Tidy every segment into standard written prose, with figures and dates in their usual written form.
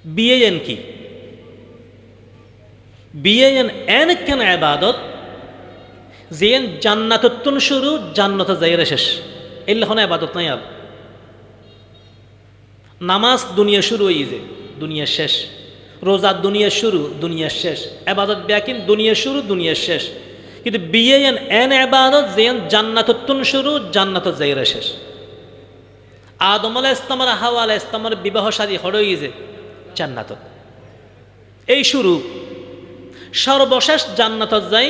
বিয়েন কি? বিয়েন এন কেন ইবাদত যেন জান্নাতুন শুরু জান্নাত যাইরা শেষ, এলে কোনো ইবাদত নাই। আর নামাজ দুনিয়া শুরু হয়ে যে দুনিয়া শেষ, রোজা দুনিয়া শুরু দুনিয়া শেষ, ইবাদত ব্যাকিন দুনিয়া শুরু দুনিয়া শেষ। কিন্তু বিয়েন এন ইবাদত যেন জান্নাতুন শুরু জান্নাত যাইরা শেষ। আদম আলাইহিস সালাম আর হাওয়া আলাইহিস সালামের বিবাহ শাদী হয়ে যে জান্নাত, এই শুরু। সর্বশেষ জান্নাত যাই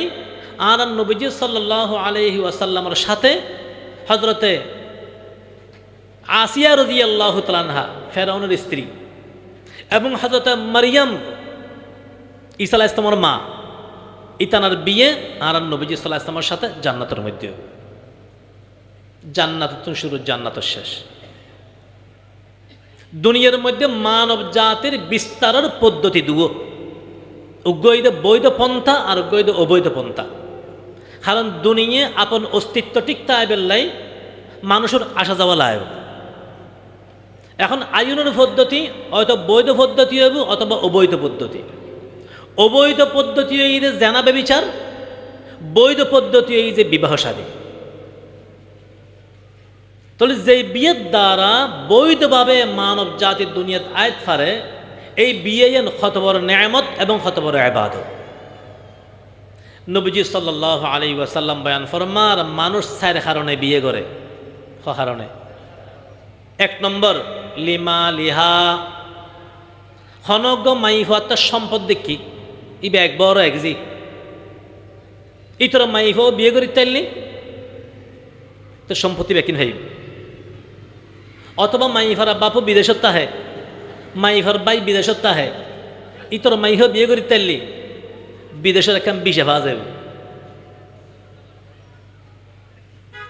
আর নবীজি সাল্লাল্লাহু আলাইহি ওয়াসাল্লামের সাথে হযরতে আসিয়া রাদিয়াল্লাহু তাআলা আনহা, ফেরাউনের স্ত্রী, এবং হযরতে মারইয়াম ঈসা আলাইহিস সালামের মা, ইতানার বিয়ে আর নবীজি সাল্লাল্লাহু আলাইহি ওয়াসাল্লামের সাথে জান্নাতের মধ্যে। জান্নাতুন শুরু জান্নাত শেষ। দুনিয়ার মধ্যে মানব জাতির বিস্তারের পদ্ধতি দুও, উগ্রইদ বৈধ পন্থা আর উগ্রইদ অবৈধ পন্থা। কারণ দুনিয়া আপন অস্তিত্ব ঠিক তাইবেলাই মানুষের আসা যাওয়া লাইব। এখন আইনের পদ্ধতি হয়তো বৈধ পদ্ধতি হইব অথবা অবৈধ পদ্ধতি। অবৈধ পদ্ধতি এই যে জেনা ব্যভিচার, বৈধ পদ্ধতি এই যে বিবাহ শাদী। তাহলে যে বিয়ের দ্বারা বৈধভাবে মানব জাতির দুনিয়াত আয়াত ফারে, এই বিয়ে কত বড় নেয়ামত এবং কত বড় ইবাদত। নবীজি সাল্লাল্লাহু আলাইহি ওয়াসাল্লাম বয়ান ফরমার, মানুষ চার কারণে বিয়ে করে। কারণে এক নম্বর লিমা লিহা, হনজ্ঞ মাইফাত সম্পদ দেখি ইবে এক বড় একজি ইতর মাইফাও বিয়ে করি তাইলি তো সম্পত্তি বেকিন হইব। অথবা মাইফার বাপু বিদেশত তাহে, মাইফার বাই বিদেশত তাহে, ইতর মাইফ বিয়ে করি তাইলি বিদেশের একখান বিষে পাওয়া যাবে।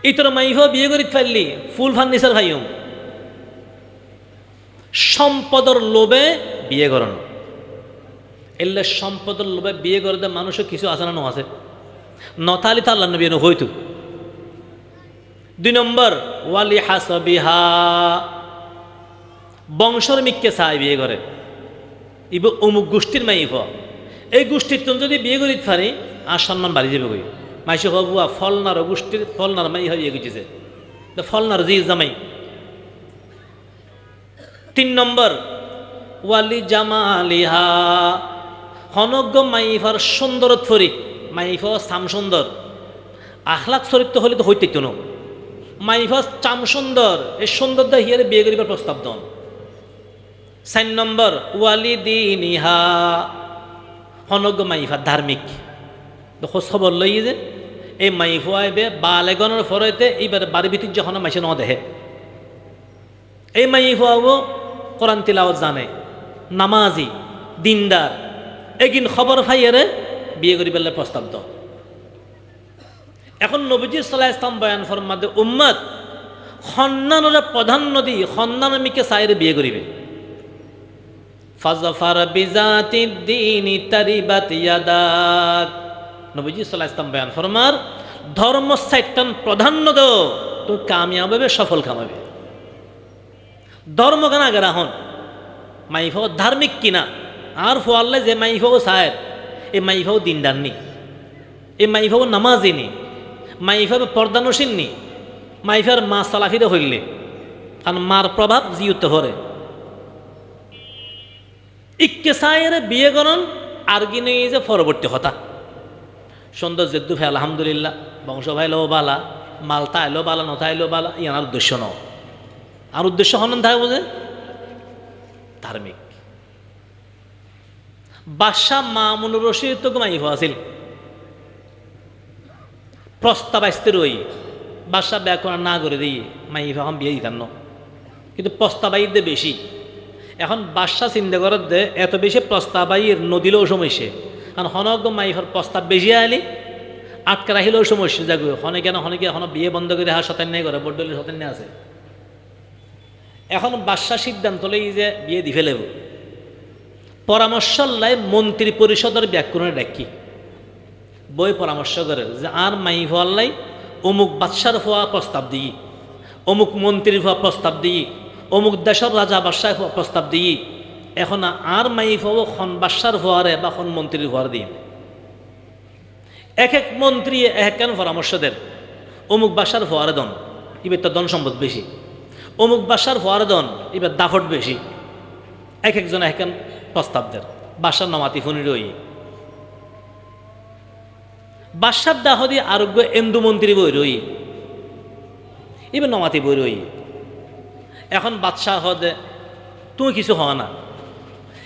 ইতর মাইফ বিয়ে করি ফেললি ফুল ফার্নিচার ভাইম। সম্পদের লোভে বিয়ে করানো, এলে সম্পদের লোভে বিয়ে করতে মানুষের কিছু আসানো আছে নথালি তো আল্লাহ নবী হইতো। দুই নম্বর ওয়ালি হাসবিহা, বংশর মিককে চাই বিয়ে করে। ইব অমুক গোষ্ঠীর মাইফ, এই গোষ্ঠীর তুমি যদি বিয়ে করি পারি আর সম্মান বাড়ি যাবে। কই মাইসে হবুয়া ফলনার গোষ্ঠীর ফলনার মাই হয়ে গেছে, ফলনার জি জামাই। তিন নম্বর ওয়ালি জামালিহা, হনজ্ঞ মাইফার সুন্দর ফরি, মাইফ চাম সুন্দর, আখলাক চরিত্র হলে তো হইতে ন। মাইফা চাম সুন্দর, এই সুন্দর দা হিয়ারে বিয়ে করিবার প্রস্তাব দন। ৪ নম্বর ওয়ালি দিনিহা, হনজ্ঞ মাইফা ধার্মিক। খোঁজ খবর লই যে এই মাইফা আইবে বালেগনের ফরতে এইবার বাড়ি ভিতর যখন মাইসে ন দেখে, এই মাইফাও কোরআন তিলাওয়াত জানে, নামাজি, দিনদার, এগিন খবর ফাইয়ারে বিয়ে করি পেলে প্রস্তাব দাও। এখন নবীজি সাল্লাল্লাহু আলাইহি ওয়াসাল্লাম বয়ান ফরমাতে উম্মত সন্তানের প্রাধান্য দি সন্তান মিকে চাইরে বিয়ে করিবে। ফাজফার বিজাতিদ দীনি তারিবাত ইয়াদাক, নবীজি সাল্লাল্লাহু আলাইহি ওয়াসাল্লাম বয়ান ফরমার ধর্ম চাইটান প্রাধান্য দাও তো কামিয়াব হবে, সফল কামাবে। ধর্ম কেনা গেরা হন মাইফাও ধার্মিক কিনা আর ফোয়াল্লে যে মাইফাও চায় এই মাইফাও দিনদার নি, এই মাইফাও নামাজি নি, মাইফার পর্দানসীন নি, মাইফার মা সালাফিরে হইলে, কারণ মার প্রভাব জিউতে হরে। ইকে চায়ের বিয়ে করন আর কি নেই যে পরবর্তী হতা সুন্দর জেদ্দু ভাই আলহামদুলিল্লাহ, বংশ ভাইলেও বালা, মালতা আইলেও বালা, নথা আইলেও বালা, ইয়ার উদ্দেশ্য ন। আর উদ্দেশ্য হনন থাকে বোঝে ধার্মিক। বাদশাহ মামুনুর রশিদ তো মাইফ আছিল, প্রস্তাব আসতে রই বাদশাহ ব্যাকরণ না করে দিয়ে মাইফ এখন বিয়ে দিতাম ন, কিন্তু প্রস্তাব আইতে বেশি। এখন বাদশাহ চিন্তা করার দে এত বেশি প্রস্তাব আইয়ের নদীলেও সমস্যা, কারণ হনজ্ঞ মাইফার প্রস্তাব বেশি আইলি আটকে রাখিলেও সমস্যা যাগো। হনে কেন হনেকে এখন বিয়ে বন্ধ করে হা সতেন নেই করে বড্ডলি সতেন আছে। এখন বাদশাহ সিদ্ধান্ত লই যে বিয়ে দি ফেলেব। পরামর্শ লাই মন্ত্রী পরিষদের ব্যাকরণে ডাকি বই পরামর্শ করে যে আর মাই হওয়াল্লাই অমুক বাদশার হওয়া প্রস্তাব দিই, অমুক মন্ত্রীর হওয়া প্রস্তাব দিই, অমুক দেশের রাজা বাদশাহ প্রস্তাব দিই, এখন আর মাইফ হব খন বাদশার হওয়ারে বা খন মন্ত্রীর হওয়ার দিন এক এক মন্ত্রী এক কেন পরামর্শ দেন অমুক বাসার ফোয়ারে দন এবার তো ধন সম্পদ বেশি, অমুক বাসার ফোয়ারে দন এবার দাফট বেশি, এক একজন এক প্রস্তাব দেন। বাসার নমাতি ফোনি রই বাসার দাহদি আরোগ্য এন্দু মন্ত্রী বই রই এবার নমাতি বই রই। এখন বাদশাহ হদে তুমি কিছু হওয়া না,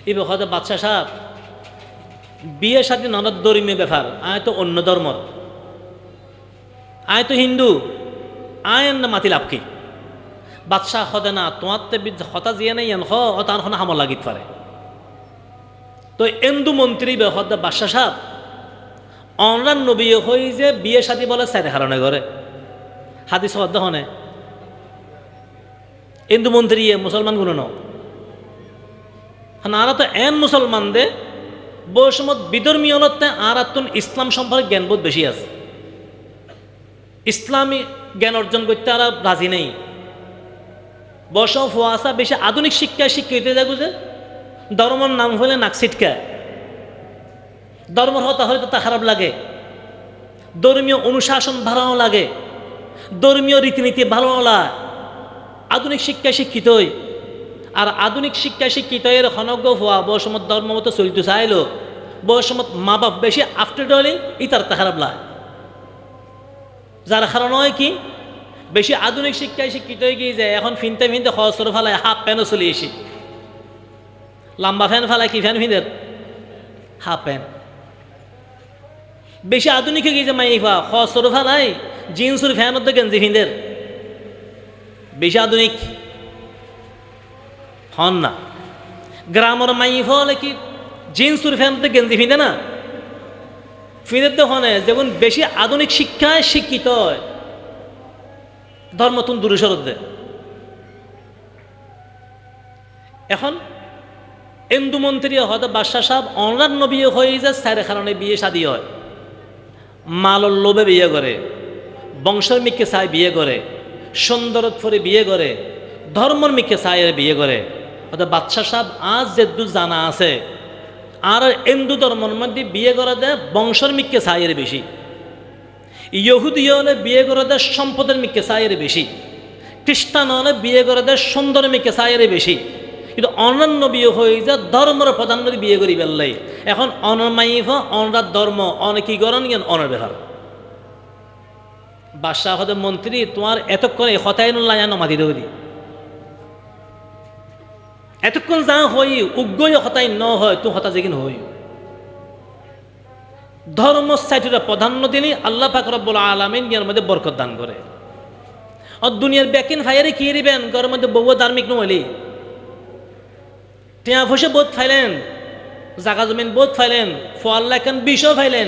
এবার হদে বাদশাহ সাহেব বিয়ে সাথে ননদ ধর্মীয় ব্যাপার, আয় তো অন্য ধর্ম, আয় তো হিন্দু, আয় না মাতি লাভ কি? বাদশাহ হদে না তোমার হতা জিয়ে নেই তার এখন হামল লাগিত পারে। তো এন্দু মন্ত্রী হদে বাদশাহ সাহেব অনলাইন নবী হই যে বিয়ে সাথী বলে সাইডে হারানো ঘরে হাদিস হদ্দ হনে হিন্দু মন্ত্রী মুসলমান গুলো নারা তো এন মুসলমান দে বৈষম্য বিধর্মীয়তে আর আত্মন ইসলাম সম্পর্কে জ্ঞানবোধ বেশি আছে, ইসলামী জ্ঞান অর্জন করতে আর রাজি নেই। বৈষম্য ফুয়াশা বেশি আধুনিক শিক্ষায় শিক্ষিত যাবো যে ধর্মর নাম হলে নাক ছিটকায়, ধর্মর হতা হলে তো তা খারাপ লাগে, ধর্মীয় অনুশাসন ভালো লাগে, ধর্মীয় রীতিনীতি ভালো লাগে। আধুনিক শিক্ষায় শিক্ষিত হই আর আধুনিক শিক্ষায় শিক্ষিত এর হনজ্ঞ হওয়া বৈষম্য ধর্ম মতো চলতে চাইলো বৈষম্য মা বাপ বেশি আফটার ডলি ইতার তা খারাপ লাগে। যার কারণ হয় কি বেশি আধুনিক শিক্ষায় শিক্ষিত হয়ে গিয়ে যায় এখন ফিনতে ফিনতে খসর ফেলায় হাফ প্যান্টও চলে এসি, লম্বা ফ্যান ফেলায় কি ফ্যান ফিনের হাফ প্যান্ট। বেশি আধুনিক হয়ে গিয়েছে মাইফা খসর ফেলায় জিন্সুর ফ্যান হতো গেঞ্জি ফিনদের, বেশি আধুনিক হন না। গ্রামের মাইফ হলে কি জিন্সুর ফ্যান হতো গেঞ্জি ফিনদে না, ফিনের তো হনে যেমন বেশি আধুনিক শিক্ষায় শিক্ষিত হয় ধর্মতুন দূরে সরত দেয়। এখন হিন্দু মন্ত্রী হয়তো বাদশাহ সাহেব অনলাইন নবী হয়ে যায় স্যারের কারণে বিয়ে শাদী হয়, মালর লোভে বিয়ে করে, বংশের মিককে চাই বিয়ে করে, সুন্দরত ফরে বিয়ে করে, ধর্মর মিককে চাই বিয়ে করে। অর্থাৎ বাদশাহ সাহেব আজ যেদু জানা আছে আর হিন্দু ধর্মের মধ্যে বিয়ে করা দেয় বংশের মিককে চাইয়ের বেশি, ইহুদি হলে বিয়ে করে দেয় সম্পদের মিককে চাইয়ের বেশি, খ্রিস্টান হলে বিয়ে করে দেয় সুন্দর মিককে চাইয়ের বেশি। কিন্তু অনন্য বিয়ে হয়ে যায় ধর্মের প্রধান নদী বিয়ে করি বেললাই। এখন অনমাইফ অনরার ধর্ম অনেকই গরণ জ্ঞান অনের বেহার। বাদশাহ হতে মন্ত্রী তোমার এতক্ষণ এই হতাই নলাইয়া নমাতি দেব দি এতক্ষণ যা হই উগ্রই হতাই ন হয় তুই হতা যেদিন হই ধর্ম সাইটুরা প্রাধান্য দিনই আল্লাহ পাক রব্বুল আলামিন ইয়ার মধ্যে বরকত দান করে। আর দুনিয়ার ব্যাকিন ফায়ারে কি দিবেন ঘরের মধ্যে বউ ধার্মিক নহলি টিয়া ফসে বোধ ফাইলেন, জাগা জমিন বোধ ফাইলেন, ফল লেখেন বিষও ফাইলেন,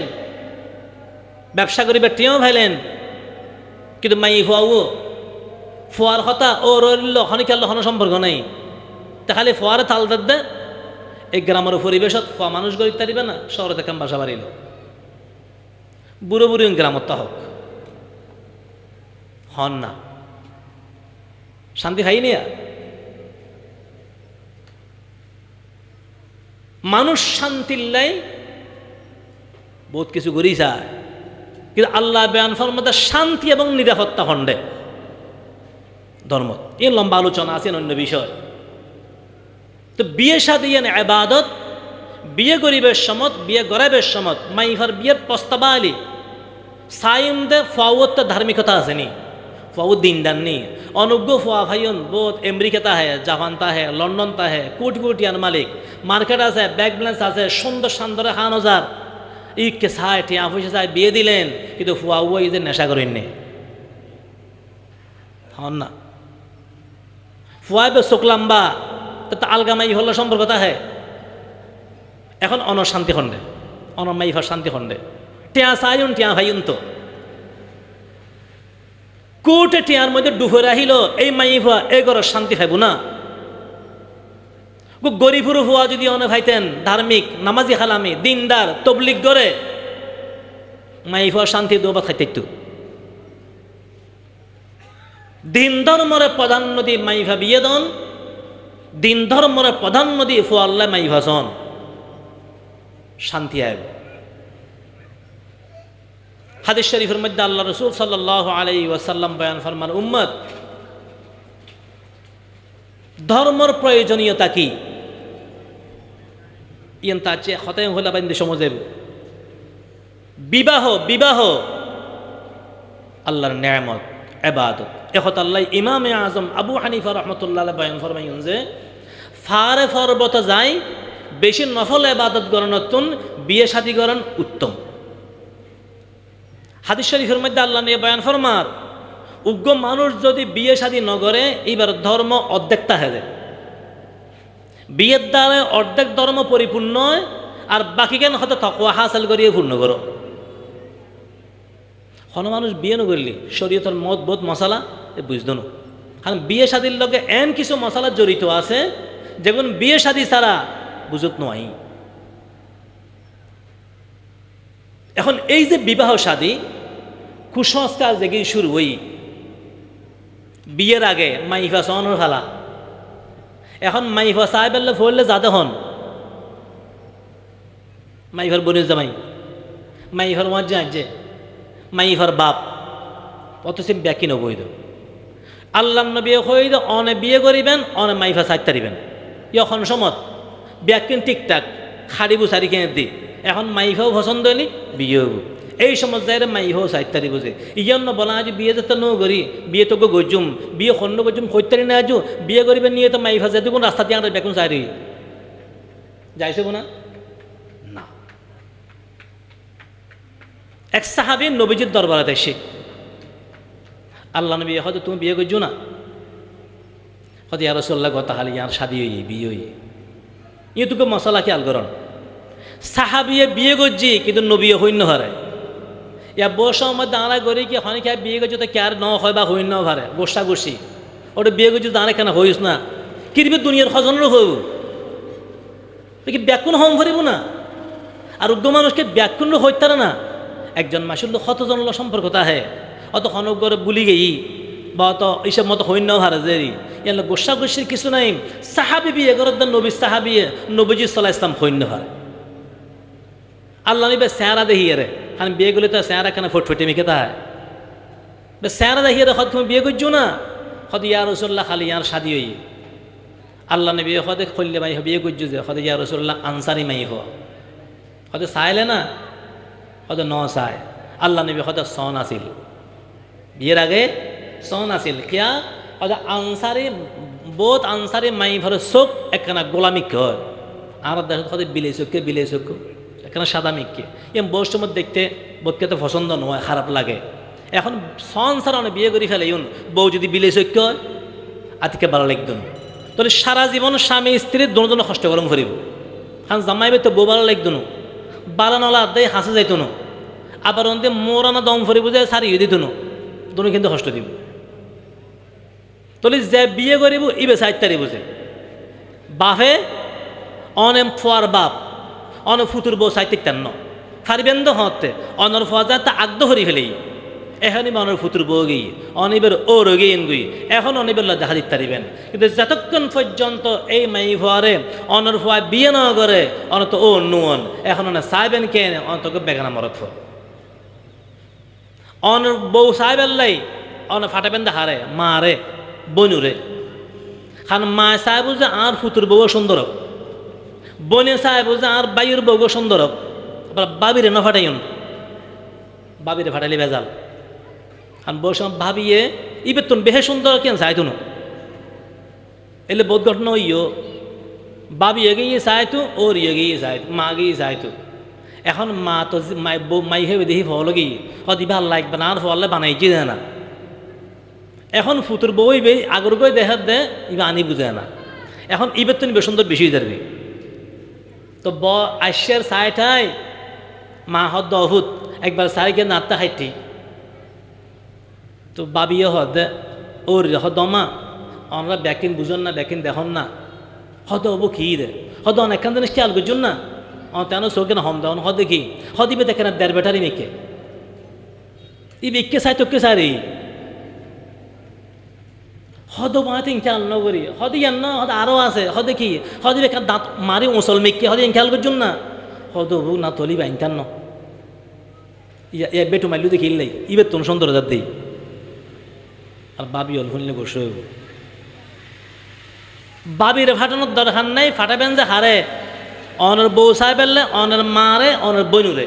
ব্যবসা করিবার টিয়াও ফাইলেন, কিন্তু মাই ফুয়াও ফুয়ার কথা ও রইল হনিকাল হন সম্পর্ক নেই। তা খালি ফুয়ারে তাল দে এই গ্রামের পরিবেশত ফুয়া মানুষ গড়ি তারিবে না, শহরে থেকে বাসা বাড়িল বুড়ো বুড়ি গ্রামত তা হোক হন না শান্তি খাই নিয়া। মানুষ শান্তির লাই বহুত কিছু করি যায়, কিন্তু আল্লাহ বেয়ান ফরমাতে শান্তি এবং নিরাপত্তা খণ্ডে ধর্ম এই লম্বা আলোচনা আছে অন্য বিষয়। তো বিয়ে শাদী ইবাদত, বিয়ে গরিবের সমত, বিয়ে গরাবের সমত মাইফার বিয়ের প্রস্তাব আলি সাইম দে ফাওয়াত ধার্মিকতা আসেনি, ফাওয়াত দিনদার নি অনুজ্ঞ ফুয়া ভাইয়ন বহুত আমেরিকাতা হে, জাপানতা হে, লন্ডনতা হে, কোটি কোটিয়ান মালিক মার্কেট আছে, ব্যাগ ব্যালেন্স আছে, সুন্দর সুন্দর 1000 ইকে চায় টিয়া পয়সা চায় বিয়ে দিলেন, কিন্তু ফুয়া ওই যে নেশা করেননি হন না। ফুয়া চোখ লম্বা তো আলগামাই হল সম্পর্কতা হে। এখন অনশান্তি খণ্ডে অনমাইফার শান্তি খণ্ডে টিয়া চাইন টিয়া ভাইন তো কোটে টিয়ার মধ্যে ডুবে রাহিল এই মাইফা এই ঘর শান্তি খাইব না। গরিবুর হওয়া যদি অনে ভাইতেন ধার্মিক নামাজি খালামি দিনদার তবলিগ করে মাইফা শান্তি দোবাত খাইতে দিন ধর্মরে প্রাধান্য দিয়ে মাইফা বিয়ে দন দিন ধর্মের প্রধান নদী ফোয়াল্লা মাই ভাষণ শান্তি আয়। হাদিস শরীফের মধ্যে আল্লাহ রসুল সাল্লাল্লাহু আলাইহি ওয়াসাল্লাম বয়ান ফরমান, উম্মত ধর্মের প্রয়োজনীয়তা কি? ইয়ান তার চেয়ে খতায় হলে বাইন্দে সমাজে বিবাহ বিবাহ আল্লাহর নেয়ামত ইবাদত। এখন আল্লাহ ইমামে আজম আবু হানিফা রহমতুল্লাহ বয়ান ফরমাইন যে ফারে ফরবত যাই বেশি নফল ইবাদত গণনতুন বিয়ে শাদী গরণ উত্তম। হাদিস শরীফের মধ্যে আল্লাহ নিয়ে বয়ান ফরমার, উগ্র মানুষ যদি বিয়ে শাদী নগরে এইবার ধর্ম অর্ধেকটা হেরে, বিয়ের দ্বারা অর্ধেক ধর্ম পরিপূর্ণ আর বাকি কেন হয়তো তকওয়া হাসিল করিয়ে পূর্ণ করো। কোনো মানুষ বিয়ে নগরলি শরীয়তের মত বোধ মশালা এ বুঝতো না, কারণ বিয়ে শাদীর লগে এন কিছু মশালা জড়িত আছে যেগুলো বিয়ে শাদী ছাড়া বুঝত নয়। এখন এই যে বিবাহ শাদী কুসংস্কার যেগি শুরু হই বিয়ের আগে মাইফা সহনের ফালা। এখন মাইফা সাহেবেল্লা ফলে যাতে হন মাইফার বনির জামাই, মাইফার মজ্জা যে মাইফার বাপ অথচ ব্যাকি নবৈধ। আল্লাহ নবী হইদ অনে বিয়ে করিবেন অনে মাইফা সাইতে দিবেন। এখন সমত ব্যাকিন ঠিকঠাক খাড়ি বুসারি কিনে দি, এখন মাইফাও পছন্দ হইনি বিয়ে হবো। এই সময় যাই মাইফাও সাইতারি বুঝে ইয়ন্ন বলা আজ বিয়ে যেতে ন করি বিয়ে তোকে গজুম বিয়ে খন্ড গজুম খৈতারি না আজু বিয়ে করিবেন নিয়ে তো মাইফা যেতে কোন রাস্তা দিয়ে আমরা বেকুন চাই যাইছে না। না, এক সাহাবী নবীজির দরবারে এসে আল্লাহ নবী হয়তো তুমি বিয়ে করছো না, হয়তো ইয়া রাসূলুল্লাহ গত হালি ইয়ার শাদী হই বিয়ে হই ই তোকে মশলা খেয়াল করন। সাহাবিয়ে বিয়ে করছি কিন্তু নবী হইন্য হারে ইয়া বসার মধ্যে দাঁড়া করি কি হয় কি বিয়ে করছো তো ক্যার ন হয় বা হইন্য হারে গোসা গোসি ওটা বিয়ে করছো দাঁড়া কেন হইস না কিরবি দুনিয়ার খজনেরও হইব কি ব্যাকুণ হম ভরিব না। আর উগ্র মানুষকে ব্যাকুণ্ড হইতারে না। একজন মাসুল কতজন সম্পর্ক তাহে অত হনগর বুলি গেই বা অত এইসব মতো হইন্য হারে যে ইয়ার গোসা গোসির কিছু নাই। সাহাবি বিয়ে করার নবী সাহাবি নবীজি সাল্লাল্লাহু আলাইহি ওয়াসাল্লাম হইন্য হারে আল্লাহ নিবে স্যাঁরা দেখিয়ে রে কারণ বিয়ে করলে তো স্যাঁরা কেন ফটফটে মিখে তাহায় স্যাঁরা দেখিয়ে রে হয়তো তুমি বিয়ে করছো না হয়তো ইয়া রাসূলুল্লাহ খালি ইয়ার শাদী হই আল্লাহ নবী হয়তো খল্লে মাই বিয়ে করছো যে হয়তো ইয়া রাসূলুল্লাহ আনসারি মাই হয়তো চাইলে না হয়তো ন চায়। আল্লাহ নবী হয়তো সন আছিল বিয়ের আগে সন আছিল কিয়া হয়তো আনসারি বোধ আনসারি মাই ভরে চোখ একখানা গোলামিক হয় আর দেশত হয়তো বিলে চোখ এখানে সাদা মিককে এম বউর সময় দেখতে বোধকে তো পছন্দ নয় খারাপ লাগে। এখন সংসার অনেক বিয়ে করে ফেলে ইউন বউ যদি বিলে চৈক্য হয় আতিকে ভালো লাগতো না তাহলে সারা জীবন স্বামী স্ত্রীর দুজনে কষ্ট গরম করিব। কারণ জামাইবে তো বউ ভালো লাগতো না বালা নলা আদায় হাসে যাইতো না আবার অন্তে মোরানা দম ফরি বুঝে সারিয়ে দিত না দুনো কিন্তু কষ্ট দিব। তাহলে যে বিয়ে করিব ইবে সাইতারি বুঝে বাপে অনেম ফোয়ার বাপ অন ফুতুর বউ সাইতে টান ফারিবেন তো হতে অনর ফজা তা আগদ হরি ফেলেই এখনই অনর ফুতুর বউ গিয়ে অনিবের ও রোগীন গুই এখন অনিবের দেখা দিতে পারিবেন। কিন্তু যতক্ষণ পর্যন্ত এই মাই ফোয়ারে অনর ফোয়া বিয়ে না করে অনত ও নুয়ন এখন অনে সাইবেন কে অন্তকে বেগানা মরত ফ অনর বউ সাইবেন লাই অন ফাটাবেন দা হারে মারে বনুরে খান মা সাহেব যে আর ফুতুর বউ সুন্দর বনে সাহেব যে আর বাইর বউ সুন্দর আবার বাবিরে না ফাটাইন বাবিরে ফাটাইলে বেজাল কারণ বউ ভাবিয়ে ইবে তুন বেহে সুন্দর কেন চাইতো না এলে বোধ ঘটনা ইয়ো বাবি এগিয়ে চাইতো ওর এগিয়ে চাইতো মা গিয়ে চাইতো। এখন মা তো মাই হেবে দেখি ফল গিয়ে হদি ভাল লাগবে না আর ফলে বানাইছি দেয় না। এখন ফুতুর বই বে আগর গই দেখার দে ইবে আনি বুঝে না। এখন ইবের তো নিবে সুন্দর বেশি যাবে তো ব আইসের সাইটাই মা হদ অভূত একবার সাইকে নাত্তা খাইটি তো বাবিও হদ ওর হদমা আমরা ব্যাকিন বুঝন না ব্যাকিন দেখুন না হদ হবো কি রে হদ অনেকখান জিনিস খেয়াল করছুন না তেন চোখে না হম দেওয়ান হদে কি হদিবে দেখে না দেড় বেটারি মেকে ই বিকে চাই তোকে চাই রে হদ মাতে ইনকাল নগরী হদ ইয়ান না হদ আরও আছে হদে কি হদের একটা দাঁত মারি মুসল মেঘকে হদে ইনকাল করছুন না হদ বউ না তলি বা ইনকান ন ইয়া বেটু মাইলু দেখি ইল্লাই ইবে তোন সুন্দর যার দেই আর বাবি অল শুনলে বসে বাবির ফাটানোর দরকার নাই ফাটাবেন যে হারে অনের বউ সাহেব বেললে অনের মারে অনের বইনুরে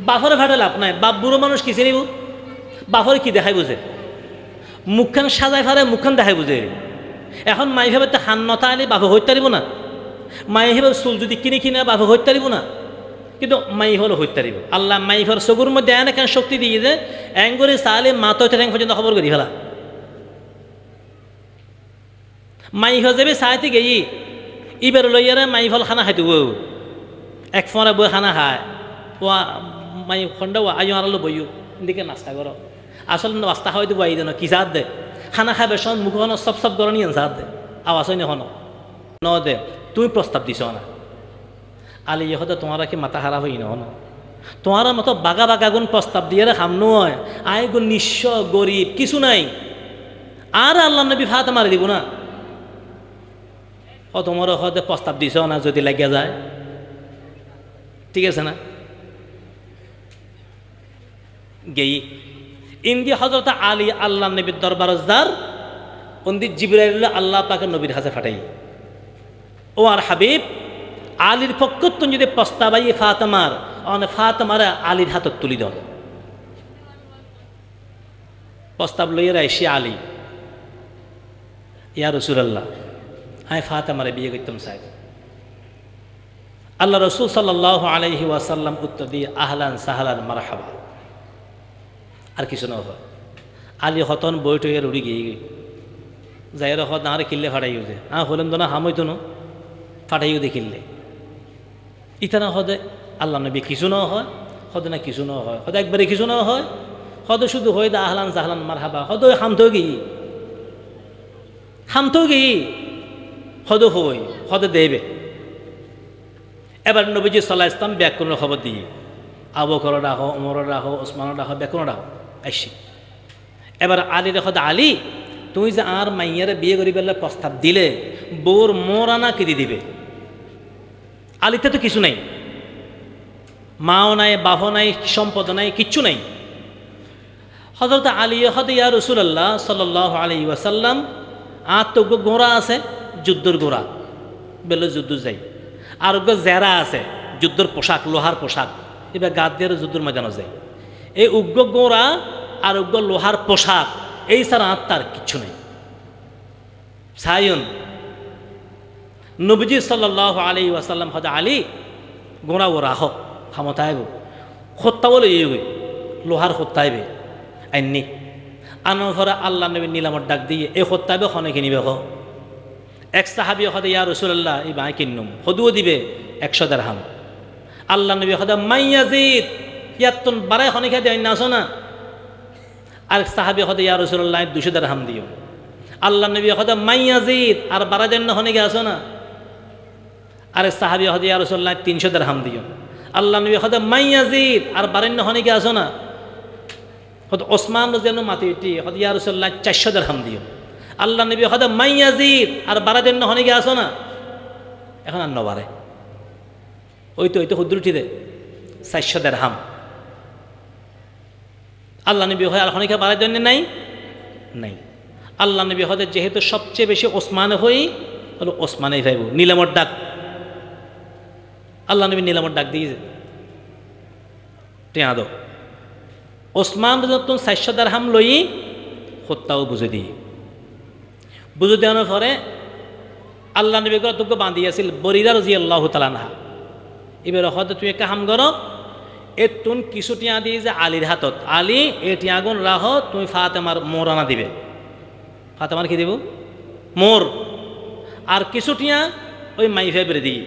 বাফরে ফাটে লাভ নাই বাপ বুড়ো মানুষ কি চিনিব বাফরে কি দেখাই বুঝে মুখখান সাজাই ফারে মুখখান দেখাই বুঝে এখন মাই ভাবে তো হান নতা আনি বাপে হইতে পারিব না মাই ভাবে চুল যদি কিনে কিনে বাপে হইতে পারিব না কিন্তু মাই হলো হইতে পারিব আল্লাহ মাই ফর চকুর মধ্যে এনে কেন শক্তি দিয়ে যে এং করে চালে মাতো ঠ্যাং পর্যন্ত খবর করি ফেলা মাই হয়ে যাবে চাইতে গেই ইবার লইয়ারে মাই ফল খানা খাইতে এক ফোঁড়া বই খানা খায় ও মাই খন্ডা আয়ো আড়ালো বইও দিকে নাস্তা করো আসল নাস্তা খাওয়াই দেবো আই যেন কি সাত দে খানা খাবে শোন মুখখানো সব গরম নিয়ে সাত দে আওয়াজ হয় না ন দে তুমি প্রস্তাব দিছ না আলি ইহতে তোমার কি মাথা খারাপ হই না তোমার মতো বাগা বাগা গুণ প্রস্তাব দিয়ে খাম নয় আয় গুণ নিঃস্ব গরিব কিছু নাই আর আল্লাহ নবী ভাত মারি দিব না ও তোমার হতে প্রস্তাব দিছ না যদি লাগিয়া যায় ঠিক আছে না গেই ইন্দি হজরত আলী আল্লাহ নবীর দরবার যার উন্দি জিবরাইল আল্লাহ পাকে নবীর হাতে ফাটাই ও আর হাবিব আলীর পক্ষত্ব যদি প্রস্তাব আই ফাতেমার ফাতেমার আলীর হাতত তুলি দন প্রস্তাব লইয়া রাইসি আলী ইয়া রাসূলুল্লাহ আমি ফাতেমারে বিয়ে করতাম চাই আল্লাহ রসুল সাল্লাল্লাহু আলাইহি ওয়াসাল্লাম উত্তর দিয়ে আহলান সাহলান মারহাবা আর কিছু না হয় আলী হতন বইটইয়ের উড়ি গিয়ে গই যাইয়ের হত না কিনলে ফাটাইও যে হলেন তো না হামইতো না ফাটাইও দে কিনলে ইতানা হদে আল্লাহ নবী কিছু না হয় হদে না কিছু না হয় হদে একবারে কিছু না হয় হদে শুধু হয় দা আহলান সাহলান মারহাবা হদে হামতেও গিয়ে হদ হই হদে দেবে এবার নবীজি সাল্লাল্লাহু আলাইহি ওয়াসাল্লাম ব্যাকরণের খবর দিয়ে আবু বকর রাহ ওমর রাহ ওসমান রাহ ব্যাকরণ রাহ আইসি এবার আলী রেখ আলী তুই যে আর মাইয়ারে বিয়ে করি বেলা প্রস্তাব দিলে বউর মোরানা কেটে দিবে আলীতে তো কিছু নাই মাও নাই বাপও নাই সম্পদ নাই কিচ্ছু নাই হযরত আলী হদ ইয়া রাসূলুল্লাহ সাল্লাল্লাহু আলাইহি ওয়াসাল্লাম আর তো গোড়া আছে যুদ্ধর গোড়া বেলে যুদ্ধ যাই আর জেরা আছে যুদ্ধর পোশাক লোহার পোশাক এবার গাদ দিয়ে যুদ্ধর ময়দানে যায় এই উগ্র গোড়া আর উগ্র লোহার পোশাক এই ছাড়া তার কিচ্ছু নেই সায়ন নবীজি সাল্লাল্লাহু আলাইহি ওয়াসাল্লাম হযরত আলী গোড়া ও রাহ ক্ষমতাইব হত্যা বলে ইয়ে লোহার হত্যাইবে আইনি আনার ঘরে আল্লাহ নবী নিলামর ডাক দিয়ে এই হত্যাইবে খনে কিনিবে হ এক সাহাবি হদে ইয়া রাসূলুল্লাহ এই বাই কিনুম হদুও দিবে 100 দিরহাম আল্লাহ নবী হদে মাইয়াজিদ ইয়াতুন বারাই খনিকা দেয় না শোনা আর সাহাবি হদে ইয়া রাসূলুল্লাহ 200 দিরহাম দিও আল্লাহ নবী হদে মাইয়াজিদ আর বারা দেন খনিকা আসো না আর সাহাবি হদে ইয়া রাসূলুল্লাহ 300 দিরহাম দিও আল্লাহ নবী হদে মাইয়াজিদ আর বারান্য খনিকা আসো না হদ ওসমান রাদিয়াল্লাহু মাতিটি হদে ইয়া রাসূলুল্লাহ 400 দিরহাম দিও আল্লাহ নবী হদে মাইয়াজিদ আর বারা দেন খনিকা আসো না এখন আর নবারে ওই তো হুদ্রুটি দে 400 দিরহাম আল্লাহ নবী হয় আর খনিকা বাড়াই দেন নাই নাই আল্লাহ নবী হদে যেহেতু সবচেয়ে বেশি ওসমান হই হলো ওসমানেই ভাইব নিলামর ডাক আল্লাহ নবী নিলামর ডাক দিয়ে টেয়া দো ওসমান যখন 400 দিরহাম লই হত্যাও বুঝে দিয়ে বুঝে দেওয়ানোর পরে আল্লাহ নবী করে তোকে বাঁধিয়াছিল বরিরা রাদিয়াল্লাহু তাআলা আনহা এবার হয়তো তুই একটা হাম করো এ তুন কিছু টিয়া দিয়ে যে আলীর হাতত আলী এ টিয়াগুন রাহ তুমি ফাতেমার মোরানা দিবে ফাতেমার কি দিব মোর আর কিছু টিয়া ওই মাইফা বেড়ে দিই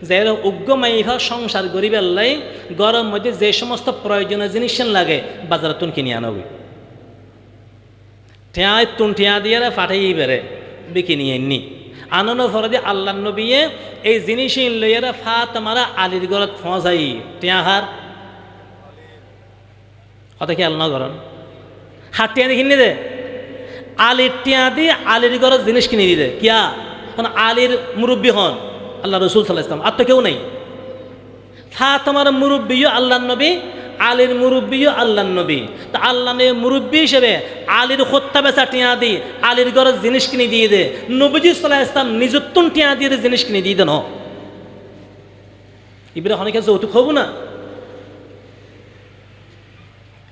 যে উগ্র মাইফা সংসার গরিবের লাই গরম মধ্যে যে সমস্ত প্রয়োজনীয় জিনিস লাগে বাজারে তুন কিনে আনবি টিয়া তুন টিয়া দিয়ে ফাটাই বেড়ে বিকিনি এমনি আনন্দ ফরদে আল্লাহ নবীয়ে এই জিনিসই লইয়ারা ফাতেমারা আলীর ঘরত ফসাই টিয়াহার কথা কি আল্লাহ করেন হাত টিয়া দেখিনি দে আলীর টিয়া দিয়ে আলীর ঘরের জিনিস কিনে দিলে কিয়া কারণ আলীর মুরব্বী হন আল্লাহ রসুল সাল্লাহ ইসলাম, আর তো কেউ নেই। ফাতেমার মুরব্বীও আল্লাহ নবী, আলীর মুরব্বীও আল্লাহ নবী। তো আল্লাহ নবী মুরব্বী হিসেবে আলীর হত্যা বেচা টিয়া দিয়ে আলীর ঘরের জিনিস কিনে দিয়ে দে, নবীজি সাল্লাহ ইসলাম নিজত্তুন টিয়া দিয়ে জিনিস কিনে দিয়ে দেন। এবারে অনেকে যৌতুক হব না,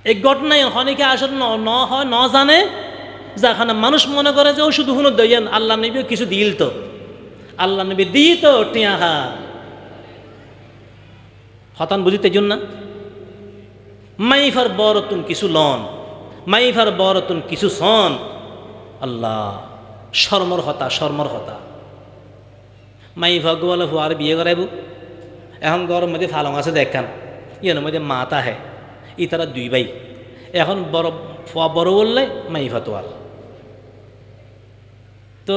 এই ঘটনায় অনেকে আসলে ন হয় ন জানে, যেখানে মানুষ মনে করে যে ও শুধু হুনো দইয়েন, আল্লাহ নবী কিছু দিল তো, আল্লাহ নবী দিই তো টিয়া হা হতান বুঝিতে জন্য না। মাইফার বরতুন কিছু লন, মাইফার বরতুন কিছু সন, আল্লাহ শর্মর হতা, শর্মর হতা। মাইফা গোয়ালে ফুয়ারে বিয়ে করাইব, এখন গরম মধ্যে ফালং আছে দেখান, ইয়ার মধ্যে মাতা হ্যাঁ, ই তারা দুই ভাই, এখন বড় ফুয়া বড় বললে মাইফা তোয়ার, তো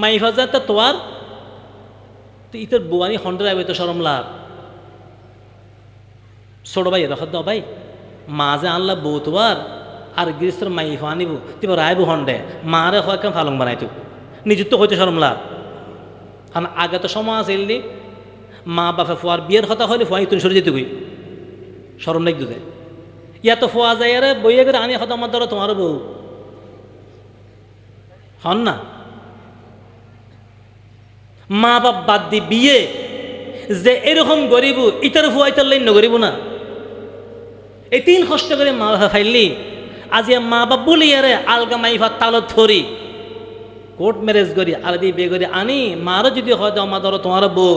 মাইফা যা তা তোয়ার, তো ইতার বুয়ানি হন্ডে আইব তো সরম লাভ। ছোট ভাই দেখা দাও ভাই, মা যে আনলা বউ তোয়ার আর গৃহস্থর মাইফা আনিব, তুই রাইব হন্ডে মারে হয় কেন ফালং বানাইতো, নিজের তো হইতে সরম লাভ। কারণ আগে তো সময় আছে এলি মা বাপে ফুয়ার বিয়ের কথা হলে ফুয়া তুই সরে যেতে গই সরম লাগ দুধে, ইয়া তো ফুয়া যায় আরে বইয়ে করে আনি হতো আমার ধরো তোমার বউ হন না। মা বাপ বাদ দি বিয়ে যে এরকম গরিব ইটার ফুয়া ইটার লাইন গরিব না, এই তিন কষ্ট করে মা বাপা ফাইলি আজ মা বাপ বলি আরে আলগা মাইফা তালত ধরি কোর্ট ম্যারেজ করি আর দিয়ে বিয়ে করি আনি, মারও যদি হয়তো আমার ধরো তোমার বউ,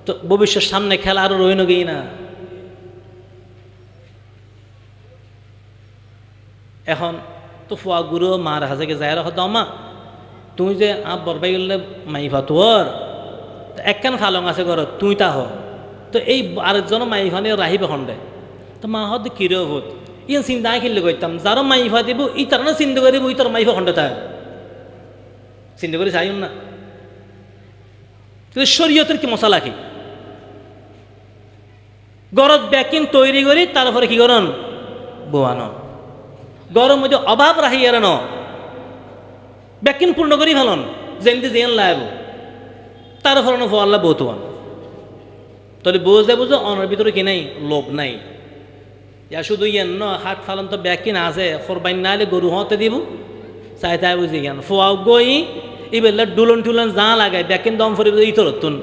তো ভবিষ্যৎ সামনে খেলা আরো রইন গেই না। এখন তো ফুয়া গুরু মার হাজাকে যায় হয়তো আমা তুই যে বরবাই গেলে মাইফা তোর একখান ফালং আছে ঘর তুই তা হ, তো এই আরেকজন মাইফা নিয়ে রাহিবে খন্ডে, তো মা হতে কিরে ভূত ইয়ান চিন্তা খেললে করতাম যারও মাইফা দিব ই তার না চিন্তা করে দিব ই তার মাইফা খন্ডে তাই চিন্তা করে চাইন না। কিন্তু শরীয়তের কি মশলা কি গরত ব্যাকিং তৈরি করি তারপরে কি করন বোয়ানো, গরম মধ্যে অভাব রাখি এড়ানো ব্যাকিং পূর্ণ করি ফেলন যেমনি জেন লাইব তারপরে আল্লাহ বৌতুয়ান, তাহলে বুঝতে বুঝো অনার ভিতরে কি নাই লোভ নাই, ইয়া শুধু ইয়েন ন হাট ফালন তো ব্যাকিন আছে ফরবাইন না হলে গরু হতে দিব চাই তাই বুঝি জ্ঞান ফুয়াও গই এবেলা ডুলন টুলন যা লাগায় ব্যাকিন দম ফরি ইতরতুন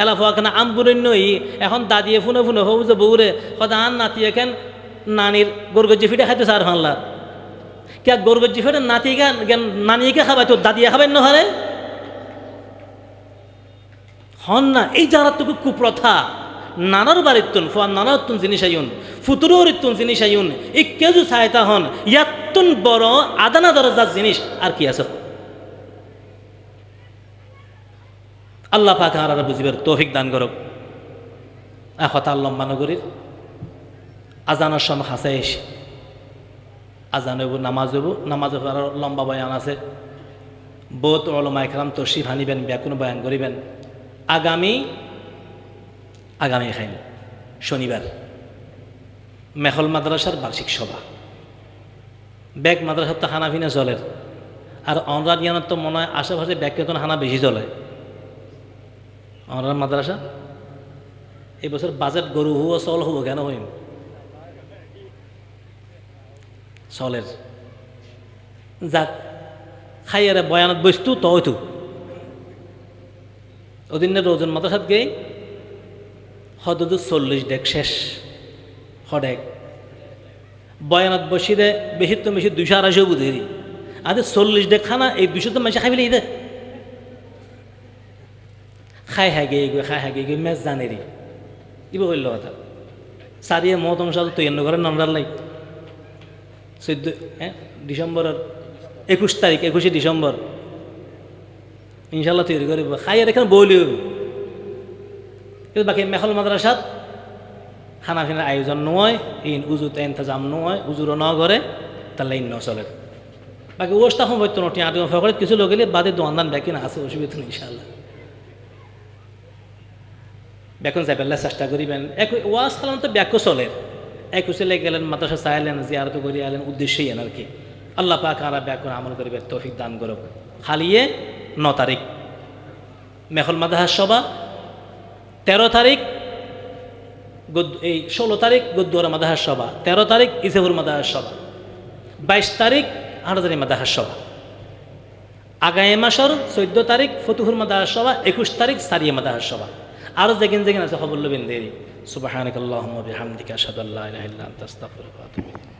এলা ফুয়া কেন আমবুরেন নই এখন দাদিয়ে ফুনে ফুনে হবু যে বউরে কথা আন নাতি এখন নানির গরগজ্জি ফিটে খাইতে সার ফানলা কে গরগজ্জি ফিটে নাতি জ্ঞান নানিকে খাবাই তোর দাদিয়ে খাবেন না হারে হন না। এই যারা তোকে কুপ্রথা নানার বাড়িতুন ফুয়া নানাতুন জিনিস আইন ফুতুরোর ইতুন জিনিস আইন এই কেজু সায়তা হন ইয়াতুন বড় আদানা দরজার জিনিস আর কি আছে। আল্লাহ পাক আর বুঝিবার তৌফিক দান করুক। কথা লম্বা নগরীর আজানের সময় হাসে এসে আজান হইব নামাজ হইব, নামাজ আরো লম্বা বয়ান আছে, বহুত ওলামা ইকরাম তশরিফ আনিবেন, ব্যাকুন বয়ান করিবেন। আগামী খাইল শনিবার মেখল মাদ্রাসার বার্ষিক সভা, ব্যাগ মাদ্রাসার তো হানাফিনা চলের, আর অনরার ইয়ানোর তো মনে হয় আশেপাশে ব্যাগ কেতন হানা বেশি চলে। অনরার মাদ্রাসা এই বছর বাজেট গরু হুব চল হব কেন হইম চলের যাক খাইয়ারে বয়ানত বস্তু তো হইতু ওদিনের রোজন মাদ্রাসাত গেই হদুদু 40 ডেক শেষ হডেক বয়ানত বসিরে বেশি তো বেশি 200-250 বুঝেরি আর 40 ডেক খানা এই 200 তো মাসে খাইলে দে খাই হাগে গিয়ে মেজ জানেরি ইব হইল কথা সারিয়ে মহতম সাল তো এন্ন ঘরে নমরাল নাই 14 21 তারিখ 21 ডিসেম্বর ইনশাল্লাহ তৈরি করিব খাই আর এখানে বলিও কিন্তু বাকি মেখল মাদ্রাসাত খানা ফিনার আয়োজন নয় ইন উজুতে ইন্তজাম নয় উজুরও ন করে তাহলে ইন চলে বাকি ওস্তা হম হইতো নটি আট ফকরে কিছু লোক গেলে বাদে দোয়ান ব্যাকিন আছে অসুবিধা নেই ইনশাল্লাহ ব্যাকুন যাইবেলা চেষ্টা করিবেন। ওয়াজ খালাম তো ব্যাকও চলে 21 গেলেন মাদ্রাসা চাইলেন জিয়ারত করি আলেন উদ্দেশ্যেই আর কি আল্লাহ পাক আর ব্যাকুন আমল করিবে তৌফিক দান করুক। হালিয়ে 9 তারিখ মেখল মাদাহাস সভা, 13 তারিখ এই 16 তারিখ গদ্দুয়ারা মাদাহাস সভা, 13 তারিখ ইসেফুর মাদাহাস সভা, 22 তারিখ হাটহাজারী মাদাহাস সভা, আগামী মাসের 14 তারিখ ফতুহুর মাদাহাস সভা, 21 তারিখ সারিয়া মাদাহাস সভা। আরও যেখানে আছে খবর লবেন দেরি। সুবহানাকাল্লাহুম্মা বিহামদিকা আশহাদু আল্লা ইলাহা ইল্লা আনতা আস্তাগফিরুকা ওয়া আতুবু ইলাইক।